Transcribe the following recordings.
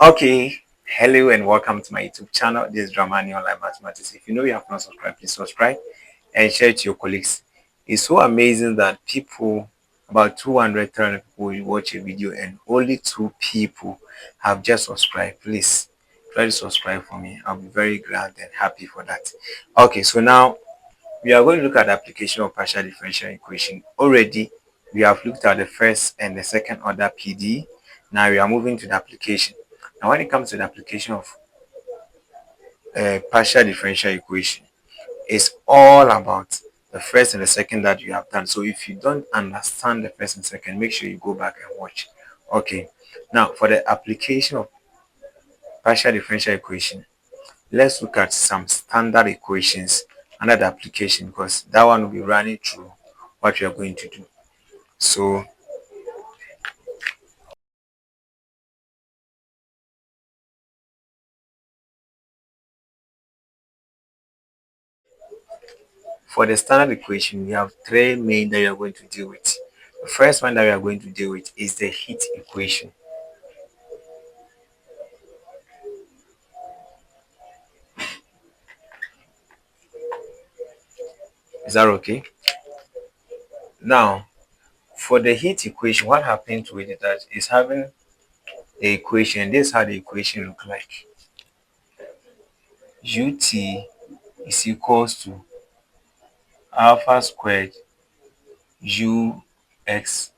Okay, hello and welcome to my YouTube channel. This is Dramani Online Mathematics. If you know you have not subscribed, please subscribe and share it to your colleagues. It's so amazing that about 200, 300 people will watch a video and only two people have just subscribed. Please try to subscribe for me. I'll be very glad and happy for that. Okay, so now we are going to look at the application of partial differential equation. Already, we have looked at the first and the second order PDE. Now we are moving to the application. Now, when it comes to the application of partial differential equation, it's all about the first and the second that you have done. So if you don't understand the first and second, make sure you go back and watch. Okay. Now, for the application of partial differential equation, let's look at some standard equations under the application because that one will be running through what we are going to do. So for the standard equation, we have three main that we are going to deal with. The first one that we are going to deal with is the heat equation. Is that okay? Now, for the heat equation, what happened to it is that it's having the equation. This is how the equation look like. Ut is equals to alpha squared ux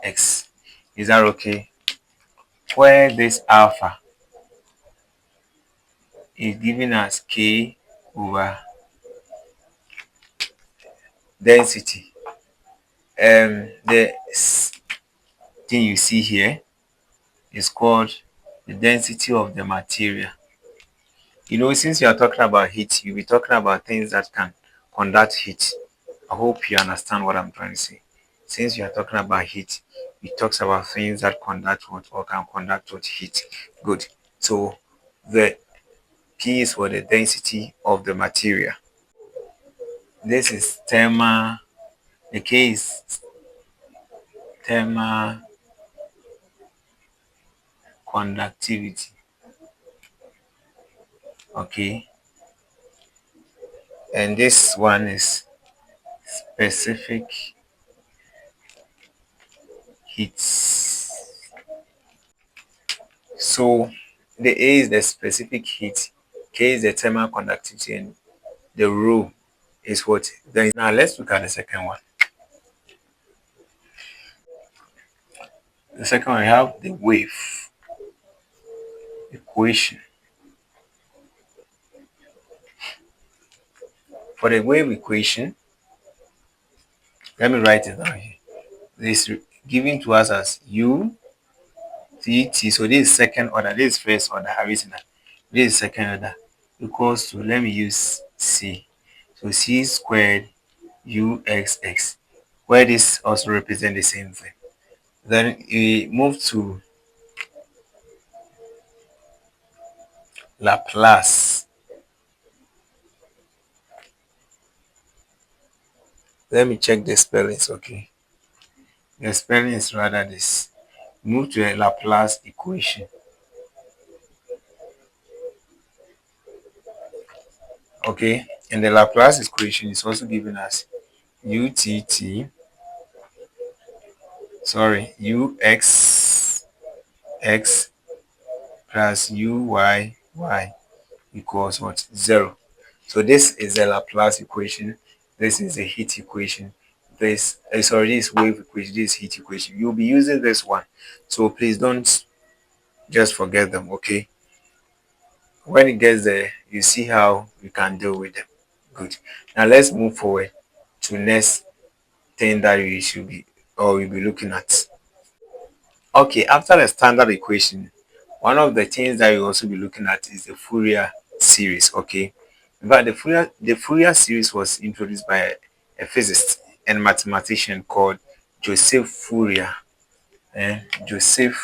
x. Is that okay? Where this alpha is giving us k over density. The thing you see here is called the density of the material. You know, since you are talking about heat, you'll be talking about things that can conduct heat. I hope you understand what I'm trying to say. Since you are talking about heat, it talks about things that conduct what or can conduct what heat. Good. So the P is for the density of the material. This is thermal. The K is thermal conductivity. Okay. And this one is specific heat. So the A is the specific heat, K is the thermal conductivity, and the rho is what? Then now let's look at the second one. The second one, we have the wave equation. For the wave equation, let me write it down here. This is given to us as U T T. So this is second order. This is first order. Have you seen that? This is second order equals to, let me use C. So C squared UXX, where this also represent the same thing. Then we move to Laplace. Let me check the spellings, okay? The spelling is rather this. Move to a Laplace equation. Okay, and the Laplace equation is also giving us UTT, UXX plus UYY equals what? 0. So this is the Laplace equation. This is the heat equation. This is wave equation. This is heat equation. You'll be using this one. So please don't just forget them, okay? When it gets there, you see how you can deal with them. Good. Now let's move forward to next thing that you should be or you'll be looking at. Okay, after the standard equation, one of the things that you also be looking at is the Fourier series. Okay, but the Fourier series was introduced by a physicist and mathematician called Joseph Fourier. Joseph.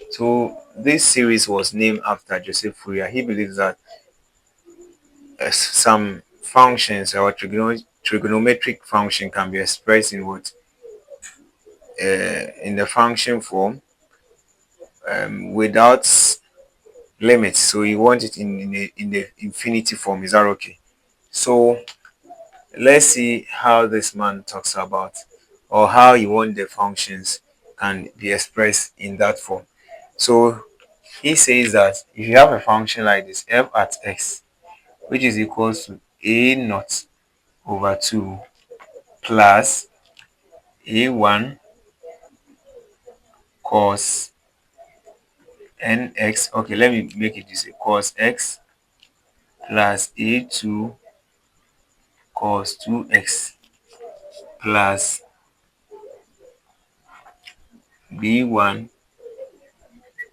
So this series was named after Joseph Fourier. He believes that some functions or trigonometric function can be expressed in what in the function form without limits. So you want it in the infinity form. Is that okay? So let's see how this man talks about, or how you want the functions can be expressed in that form. So he says that if you have a function like this, f at x, which is equals to a naught over 2 plus a1 cos nx. Okay, let me make it this way: cos x plus a2 cos 2x plus b1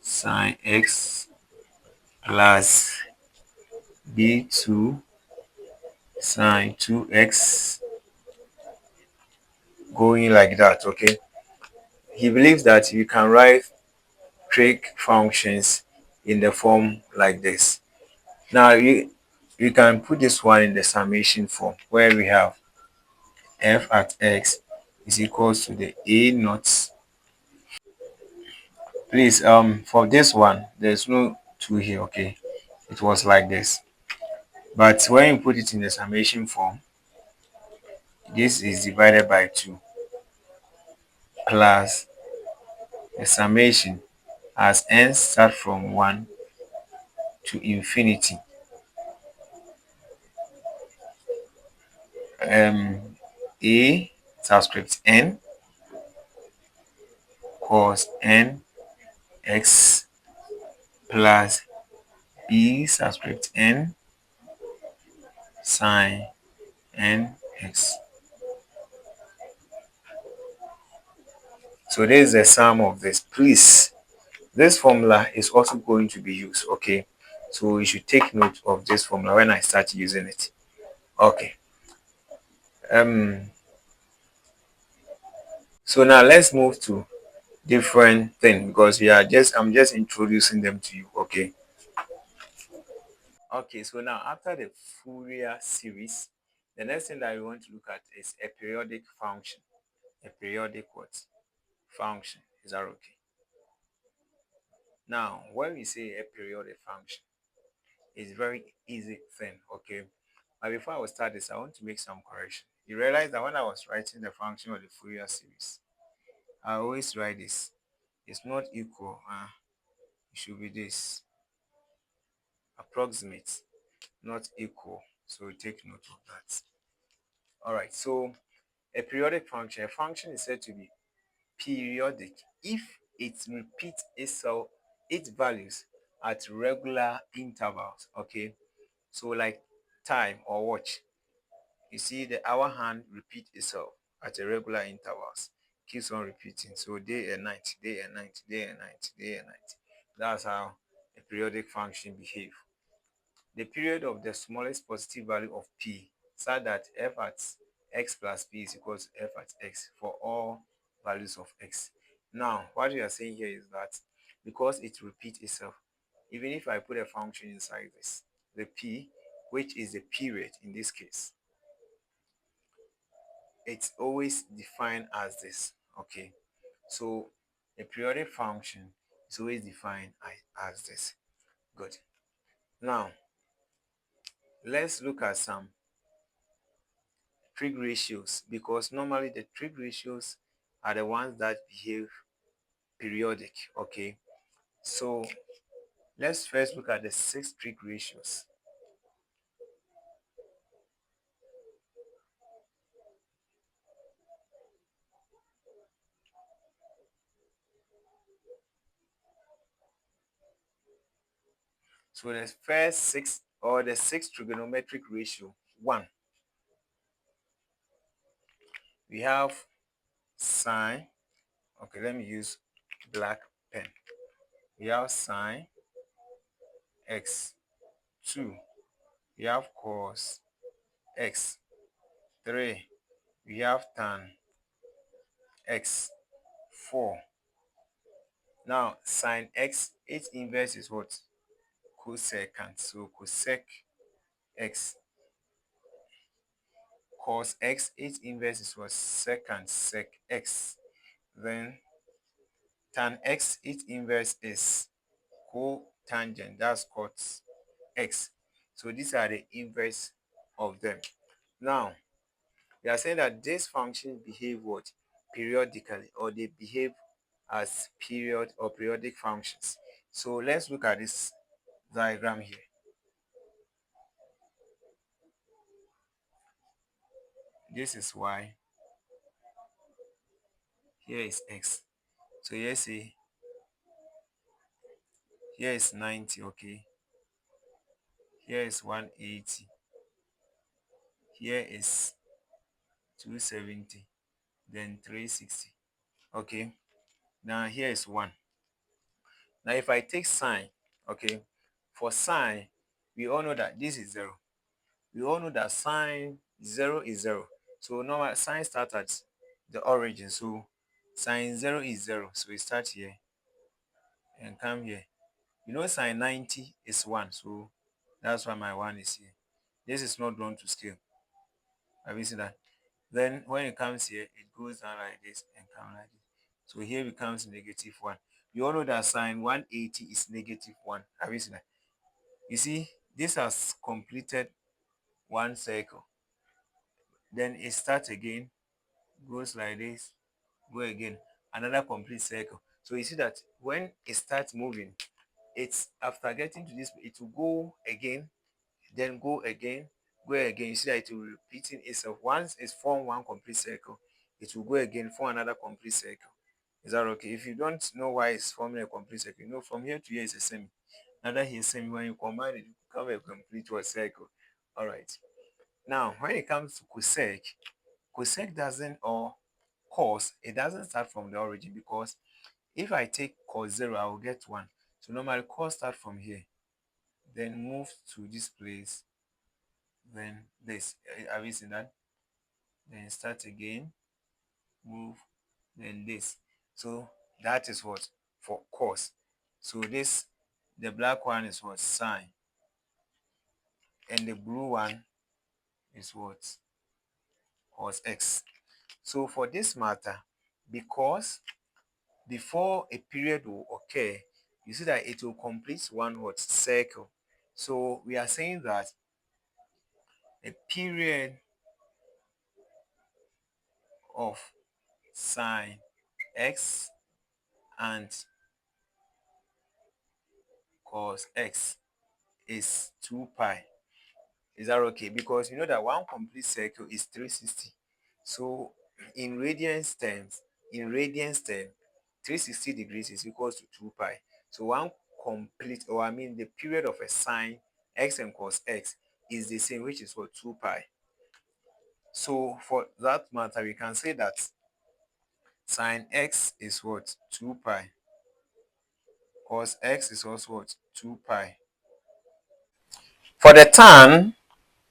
sin x plus b2 sin 2x, going like that. Okay, he believes that you can write trig functions in the form like this. Now you can put this one in the summation form, where we have f at x is equals to the a naught. Please, for this one there's no 2 here. Okay, it was like this, but when you put it in the summation form, this is divided by 2 plus the summation as n start from 1 to infinity. A subscript n cos n x plus b subscript n sin n x. So this is the sum of this. Please, this formula is also going to be used. Okay, so you should take note of this formula when I start using it. Okay. So now let's move to different thing, because I'm just introducing them to you. Okay. Okay, so now after the Fourier series, the next thing that we want to look at is a periodic function. A periodic what? Function. Is that okay? Now, when we say a periodic function, it's very easy thing. Okay. But before I will start this, I want to make some correction. You realize that when I was writing the function of the Fourier series, I always write this. It's not equal. It should be this. Approximate, not equal. So take note of that. All right. So a function is said to be periodic if it repeats itself, its values at regular intervals. Okay. So like time or watch. You see the hour hand repeat itself at a regular intervals. Keeps on repeating. So day and night, day and night, day and night, day and night. That's how a periodic function behave. The period of the smallest positive value of p, such that f at x plus p is equals to f at x for all values of x. Now, what we are saying here is that because it repeats itself, even if I put a function inside this, the p, which is the period in this case, it's always defined as this. Okay, so a periodic function is always defined as this. Good. Now let's look at some trig ratios, because normally the trig ratios are the ones that behave periodic. Okay, so let's first look at the 6 trig ratios. So the first 6, or the 6 trigonometric ratio 1, we have sine. Okay, let me use black pen. We have sine x. 2, we have cos x. 3, we have tan x. 4, now sine x, its inverse is what? Cosecant. So cosec x. Cos x, its inverse is what? Secant sec x. then tan x, its inverse is cotangent, that's cot x. So these are the inverse of them. Now we are saying that these functions behave what? Periodically, or they behave as period or periodic functions. So let's look at this diagram here. This is y, here is x. So here say here is 90, okay, here is 180, here is 270, then 360. Okay, now here is 1. Now if I take sine, okay, for sine, we all know that this is 0. We all know that sine 0 is 0. So normal sine starts at the origin. So sine 0 is 0. So we start here and come here. You know sine 90 is 1. So that's why my 1 is here. This is not drawn to scale. Have you seen that? Then when it comes here, it goes down like this and comes like this. So here becomes negative 1. You all know that sine 180 is negative 1. Have you seen that? You see, this has completed one circle. Then it starts again, goes like this, go again, another complete circle. So you see that when it starts moving, it's after getting to this, it will go again, then go again, go again. You see that it will repeating itself. Once it's formed one complete circle, it will go again for another complete circle. Is that okay? If you don't know why it's forming a complete circle, you know from here to here is a semi. Another here is semi. When you combine it, you become a complete circle. All right. Now, when it comes to cosec, cosec doesn't, or cos, it doesn't start from the origin, because if I take cos 0, I will get 1. So normally cos start from here, then move to this place, then this. Have you seen that? Then start again, move, then this. So that is what for cos. So this, the black one is what? Sine. And the blue one is what? Cos x. So for this matter, because before a period will occur, you see that it will complete one what? Circle. So we are saying that a period of sine x and cos x is 2 pi. Is that okay? Because you know that one complete circle is 360. So in radians terms, 360 degrees is equals to 2 pi. So one complete, or I mean the period of a sine x and cos x is the same, which is what? 2 pi. So for that matter, we can say that sine x is what? 2 pi. Cos x is also what? 2 pi. For the tan,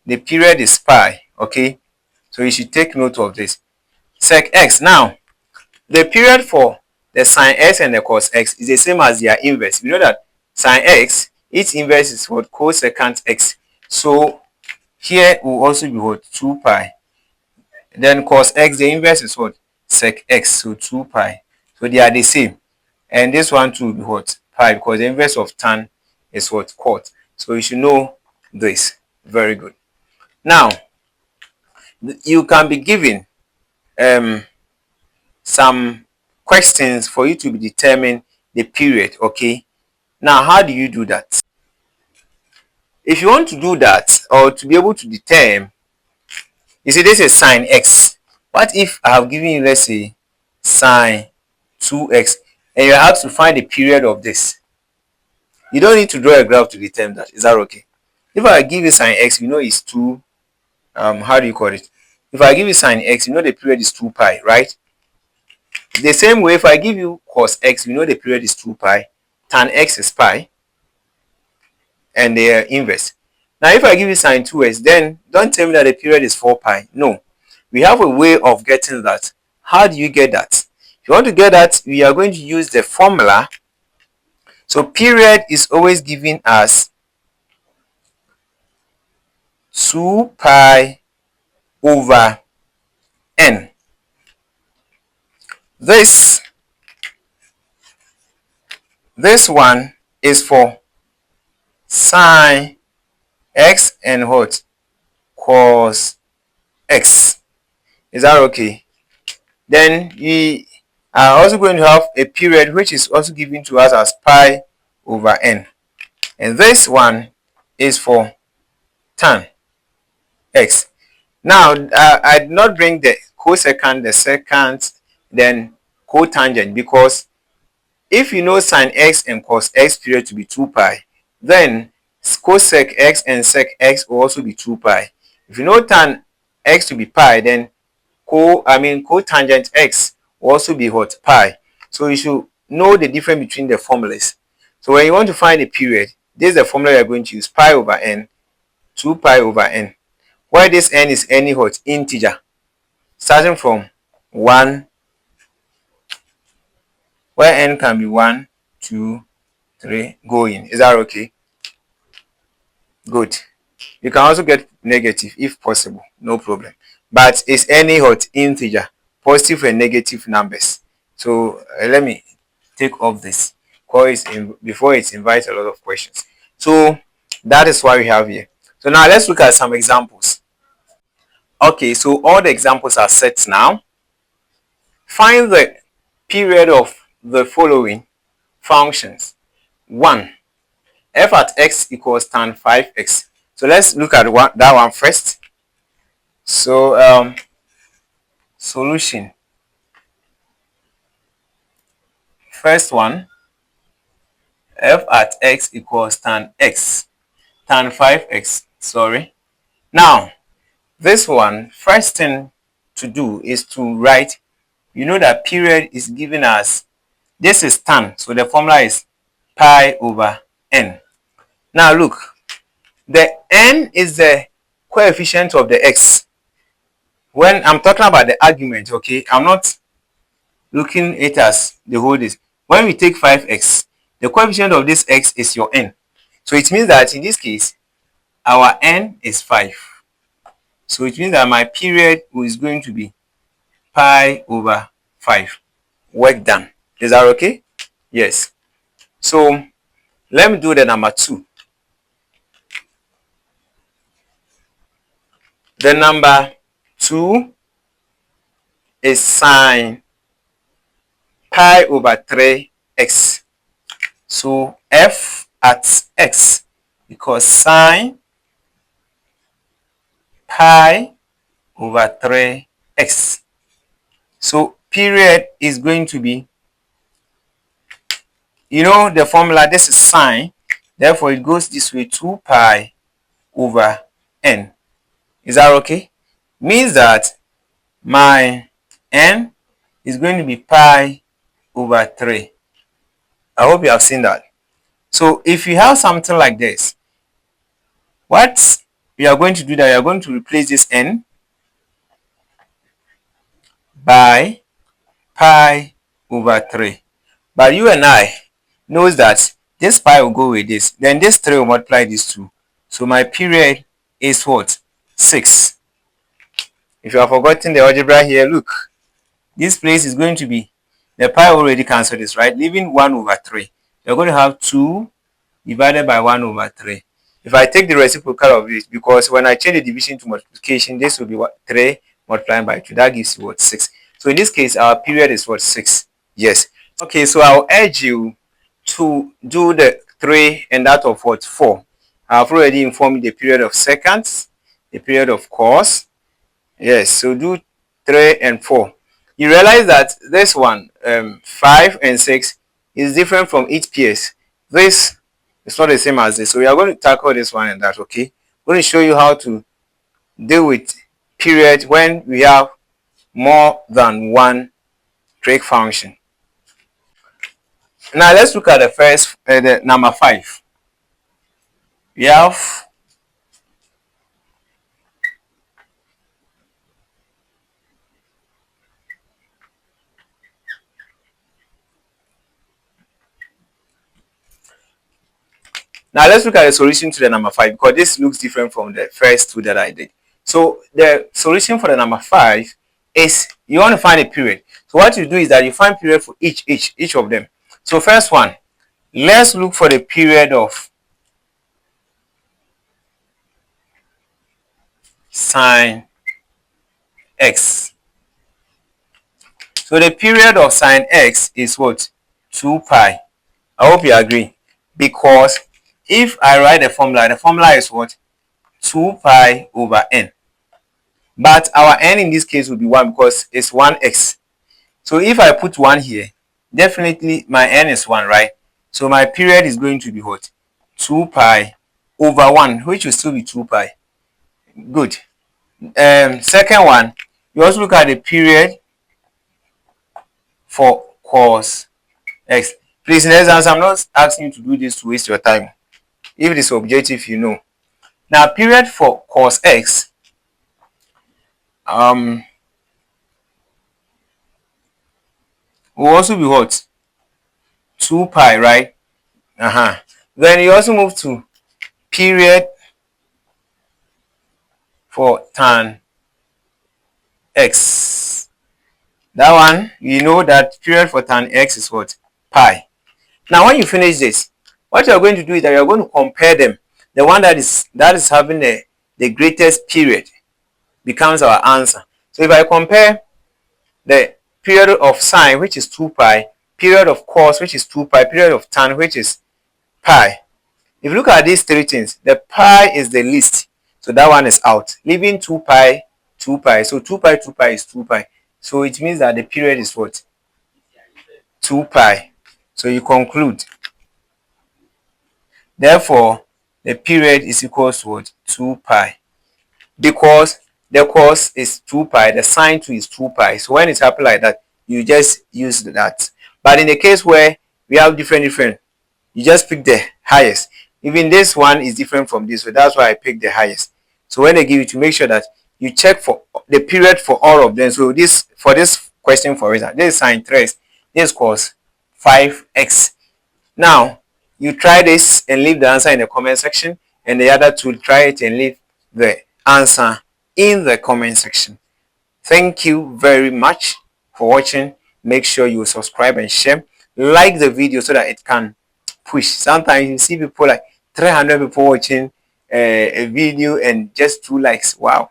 the period is pi. Okay, so you should take note of this. Sec x. Now, the period for the sine x and the cos x is the same as their inverse. We know that sine x, its inverse is what? Cosecant x. So here will also be what? 2 pi. Then cos x, the inverse is what? Sec x. So 2 pi. So they are the same. And this one too will be what? Pi, because the inverse of tan is what? Cot. So you should know this. Very good. Now, you can be given some questions for you to determine the period. Okay, now how do you do that? If you want to do that, or to be able to determine, you see this is sine x. What if I have given you, let's say, sine 2x, and you're asked to find the period of this? You don't need to draw a graph to determine that. Is that okay? If I give you sine x, you know it's 2, how do you call it? If I give you sine x, you know the period is 2 pi, right? The same way, if I give you cos x, we know the period is 2 pi, tan x is pi, and they are inverse. Now, if I give you sine 2x, then don't tell me that the period is 4 pi. No. We have a way of getting that. How do you get that? If you want to get that, we are going to use the formula. So, period is always given as 2 pi over n. This one is for sine x and what? Cos x. Is that okay? Then we are also going to have a period which is also given to us as pi over n. And this one is for tan x. Now, I did not bring the cosecant, the secant, then cotangent, because if you know sine x and cos x period to be 2 pi, then cosec x and sec x will also be 2 pi. If you know tan x to be pi, then cotangent x will also be what? Pi. So you should know the difference between the formulas. So when you want to find a period, this is the formula you are going to use: pi over n, 2 pi over n. Where this n is any what? Integer, starting from 1, where n can be 1, 2, 3, going. Is that okay? Good. You can also get negative if possible, no problem. But it's any hot integer, positive and negative numbers. So let me take off this before it invites a lot of questions. So that is what we have here. So now let's look at some examples. Okay, so all the examples are set now. Find the period of the following functions. 1. F at x equals tan 5x. So let's look at that one first. So solution. First one, f at x equals tan 5x, sorry. Now, this one, first thing to do is to write, you know that period is given as, this is tan, so the formula is pi over n. Now look, the n is the coefficient of the x. When I'm talking about the argument, okay, I'm not looking at it as the whole this. When we take 5x, the coefficient of this x is your n. So it means that in this case, our n is 5. So it means that my period is going to be pi over 5. Work done. Is that okay? Yes. So let me do the number 2. The number 2 is sine pi over 3x. So f at x equals sine pi over 3x. So period is going to be, you know the formula, this is sine, therefore it goes this way, 2 pi over n. Is that okay? Means that my n is going to be pi over 3. I hope you have seen that. So if you have something like this, what we are going to do, that we are going to replace this n by pi over 3. But you and I knows that this pi will go with this, then this 3 will multiply these 2. So my period is what? 6. If you have forgotten the algebra here, look, this place is going to be, the pi already cancelled this, right? Leaving 1 over 3. You're going to have 2 divided by 1 over 3. If I take the reciprocal of this, because when I change the division to multiplication, this will be what? 3 multiplied by 2. That gives you what? 6. So in this case, our period is what? 6. Yes. Okay, so I'll urge you to do the 3 and that of what? 4. I've already informed you the period of seconds, the period of cos. Yes, so do 3 and 4. You realize that this one, 5 and 6, is different from each PS. This is not the same as this. So we are going to tackle this one and that, okay? I'm going to show you how to deal with period when we have more than one trig function. Now let's look at the first, the number 5. We have now let's look at the solution to the number 5, because this looks different from the first 2 that I did. So the solution for the number 5 is you want to find a period. So what you do is that you find period for each of them. So first one, let's look for the period of sine x. So the period of sine x is what? 2 pi. I hope you agree. Because if I write the formula is what? 2 pi over n. But our n in this case will be 1 because it's 1x. So if I put 1 here, definitely my n is 1, right? So my period is going to be what? 2 pi over 1, which will still be 2 pi. Good. Second one, you also look at the period for cos x. Please, in essence, I'm not asking you to do this to waste your time. If it is objective, you know. Now, period for cos x, will also be what? 2 pi, right? Then you also move to period for tan x. That one, you know that period for tan x is what? Pi. Now, when you finish this, what you are going to do is that you are going to compare them. The one that is having the greatest period becomes our answer. So if I compare the period of sine, which is 2 pi, period of cos, which is 2 pi, period of tan, which is pi. If you look at these three things, the pi is the least. So that one is out, leaving 2 pi, 2 pi. So 2 pi, 2 pi is 2 pi. So it means that the period is what? 2 pi. So you conclude. Therefore, the period is equal to what? 2 pi. Because the cos is 2 pi, the sine 2 is 2 pi. So when it's happened like that, you just use that. But in the case where we have different, you just pick the highest. Even this one is different from this, so that's why I picked the highest. So when they give you, to make sure that you check for the period for all of them. So this, for this question, for example, this is sine 3, this cos 5x. Now you try this and leave the answer in the comment section, and the other two, try it and leave the answer in the comment section. Thank you very much for watching. Make sure you subscribe and share. Like the video so that it can push. Sometimes you see people like 300 people watching a video and just 2 likes. Wow.